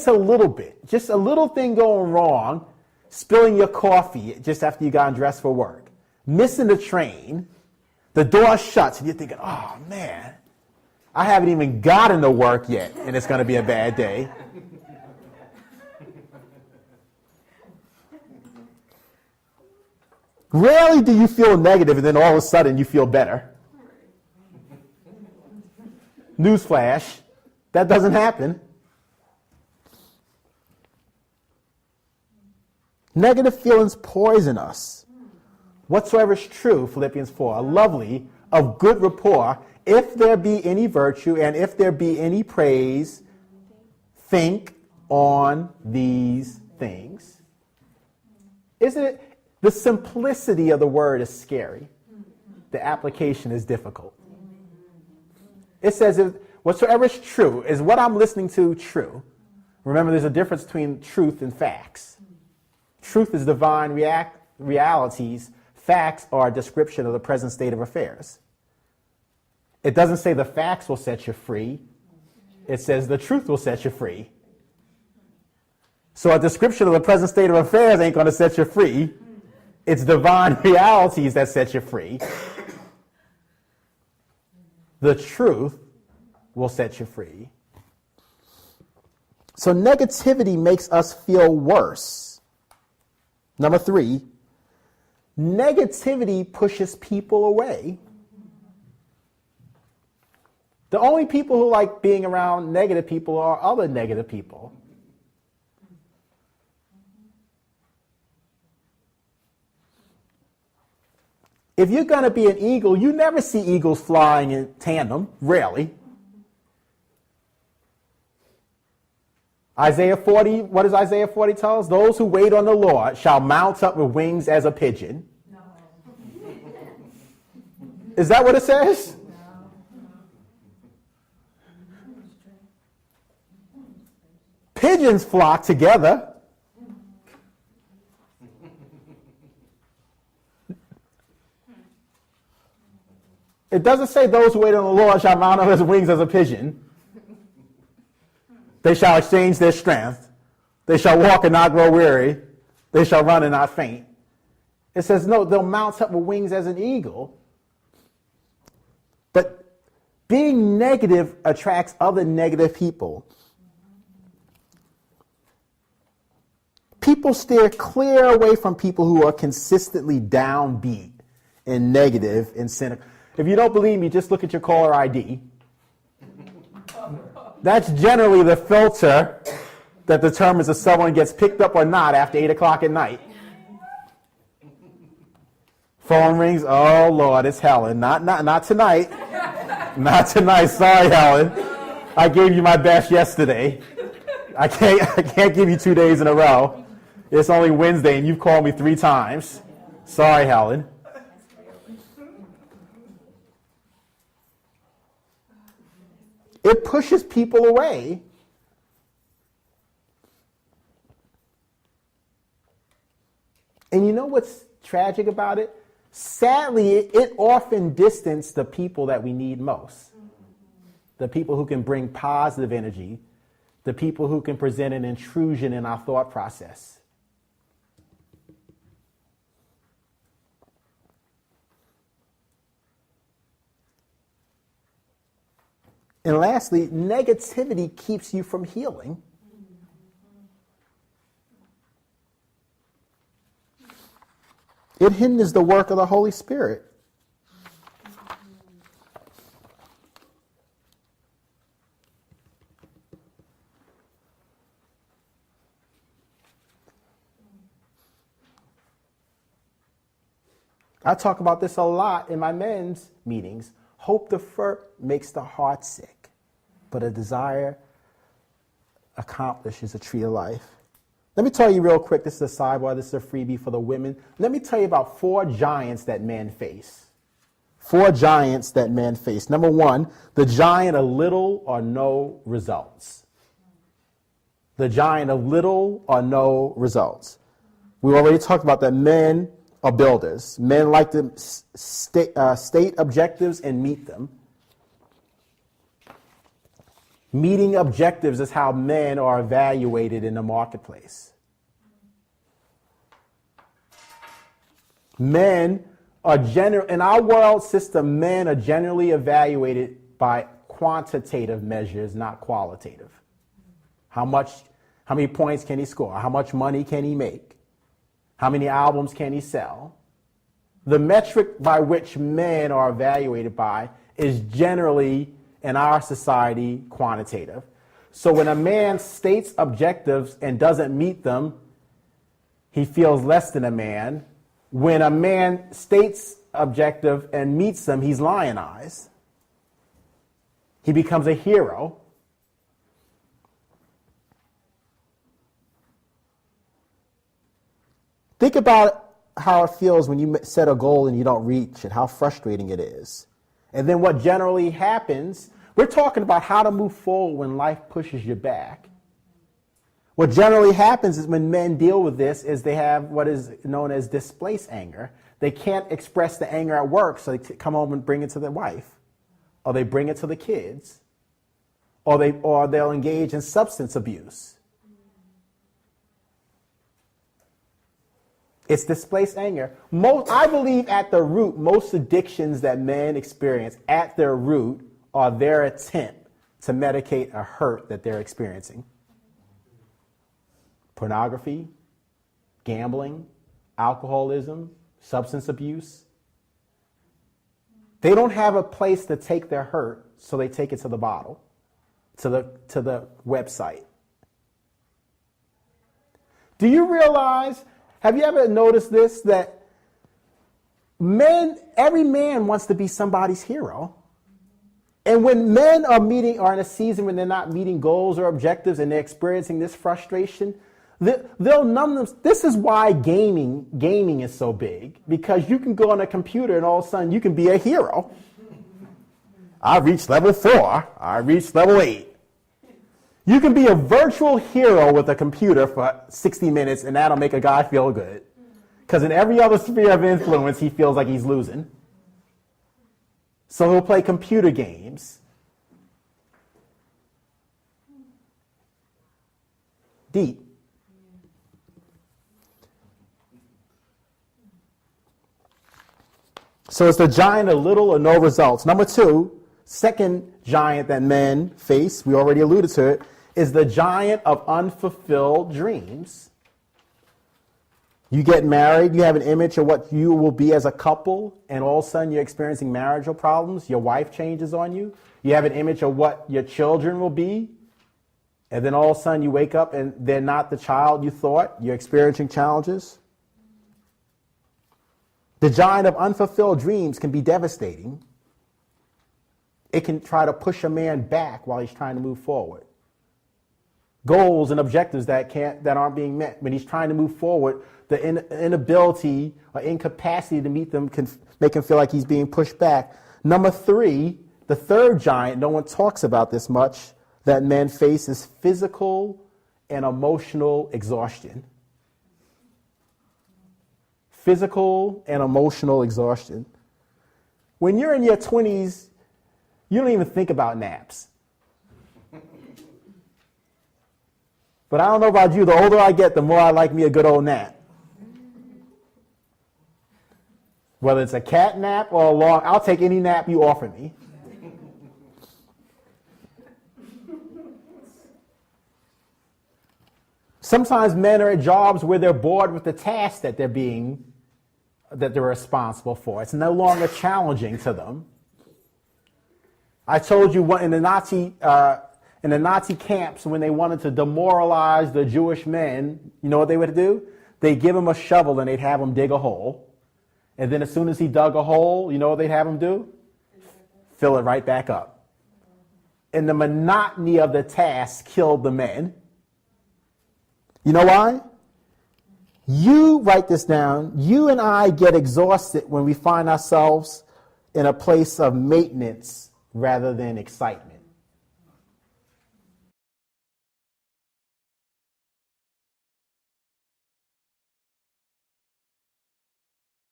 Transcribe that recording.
a little bit, just a little thing going wrong, spilling your coffee just after you got dressed for work, missing the train, the door shuts, and you're thinking, oh man, I haven't even gotten to work yet, and it's going to be a bad day. Rarely do you feel negative and then all of a sudden you feel better. Newsflash, that doesn't happen. Negative feelings poison us. Whatsoever is true, Philippians 4, lovely, of good rapport, if there be any virtue and if there be any praise, think on these things. Isn't it? The simplicity of the word is scary. The application is difficult. It says, whatsoever is true, is what I'm listening to true? Remember, there's a difference between truth and facts. Truth is divine realities. Facts are a description of the present state of affairs. It doesn't say the facts will set you free. It says the truth will set you free. So a description of the present state of affairs ain't going to set you free. It's divine realities that set you free. The truth will set you free. So negativity makes us feel worse. Number 3, negativity pushes people away. The only people who like being around negative people are other negative people. If you're going to be an eagle, you never see eagles flying in tandem, rarely. Isaiah 40, what does Isaiah 40 tell us? Those who wait on the Lord shall mount up with wings as a pigeon. No. Is that what it says? No. Pigeons flock together. It doesn't say those who wait on the Lord shall mount up as wings as a pigeon. They shall exchange their strength. They shall walk and not grow weary. They shall run and not faint. It says, no, they'll mount up with wings as an eagle. But being negative attracts other negative people. People steer clear away from people who are consistently downbeat and negative and cynical. If you don't believe me, just look at your caller ID. That's generally the filter that determines if someone gets picked up or not after 8 o'clock at night. Phone rings. Oh, Lord, it's Helen. Not tonight. Not tonight. Sorry, Helen. I gave you my best yesterday. I can't give you 2 days in a row. It's only Wednesday, and you've called me 3 times. Sorry, Helen. It pushes people away. And you know what's tragic about it? Sadly, it often distances the people that we need most. The people who can bring positive energy. The people who can present an intrusion in our thought process. And lastly, negativity keeps you from healing. It hinders the work of the Holy Spirit. I talk about this a lot in my men's meetings. Hope deferred makes the heart sick, but a desire accomplished is a tree of life. Let me tell you real quick, this is a sidebar, this is a freebie for the women. Let me tell you about 4 giants that men face. 4 giants that men face. Number 1, the giant of little or no results. The giant of little or no results. We already talked about that men are builders. Men like to state objectives and meet them. Meeting objectives is how men are evaluated in the marketplace. Men are in our world system, men are generally evaluated by quantitative measures, not qualitative. How many points can he score? How much money can he make? How many albums can he sell? The metric by which men are evaluated by is generally, in our society, quantitative. So when a man states objectives and doesn't meet them, he feels less than a man. When a man states objective and meets them, he's lionized. He becomes a hero. Think about how it feels when you set a goal and you don't reach it, how frustrating it is. And then what generally happens, we're talking about how to move forward when life pushes you back. What generally happens is when men deal with this is they have what is known as displaced anger. They can't express the anger at work, so they come home and bring it to their wife, or they bring it to the kids, or they'll engage in substance abuse. It's displaced anger. I believe at the root, most addictions that men experience at their root are their attempt to medicate a hurt that they're experiencing. Pornography, gambling, alcoholism, substance abuse. They don't have a place to take their hurt, so they take it to the bottle, to the website. Do you realize, have you ever noticed this, that every man wants to be somebody's hero? And when men are in a season when they're not meeting goals or objectives and they're experiencing this frustration, they'll numb them. This is why gaming is so big, because you can go on a computer and all of a sudden you can be a hero. I reached level 4. I reached level 8. You can be a virtual hero with a computer for 60 minutes and that'll make a guy feel good. Because in every other sphere of influence, he feels like he's losing. So he'll play computer games. Deep. So it's the giant of little or no results. Number 2, second giant that men face, we already alluded to it, is the giant of unfulfilled dreams. You get married, you have an image of what you will be as a couple, and all of a sudden you're experiencing marital problems. Your wife changes on you. You have an image of what your children will be, and then all of a sudden you wake up and they're not the child you thought. You're experiencing challenges. The giant of unfulfilled dreams can be devastating. It can try to push a man back while he's trying to move forward. Goals and objectives that aren't being met. When he's trying to move forward, the inability or incapacity to meet them can make him feel like he's being pushed back. Number 3, the third giant, no one talks about this much, that men face is physical and emotional exhaustion. Physical and emotional exhaustion. When you're in your 20s, you don't even think about naps. But I don't know about you, the older I get, the more I like me a good old nap. Whether it's a cat nap or a long, I'll take any nap you offer me. Sometimes men are at jobs where they're bored with the task that they're responsible for. It's no longer challenging to them. I told you in the Nazi camps, when they wanted to demoralize the Jewish men, you know what they would do? They'd give him a shovel and they'd have him dig a hole. And then as soon as he dug a hole, you know what they'd have him do? Fill it right back up. And the monotony of the task killed the men. You know why? You, write this down, you and I get exhausted when we find ourselves in a place of maintenance rather than excitement.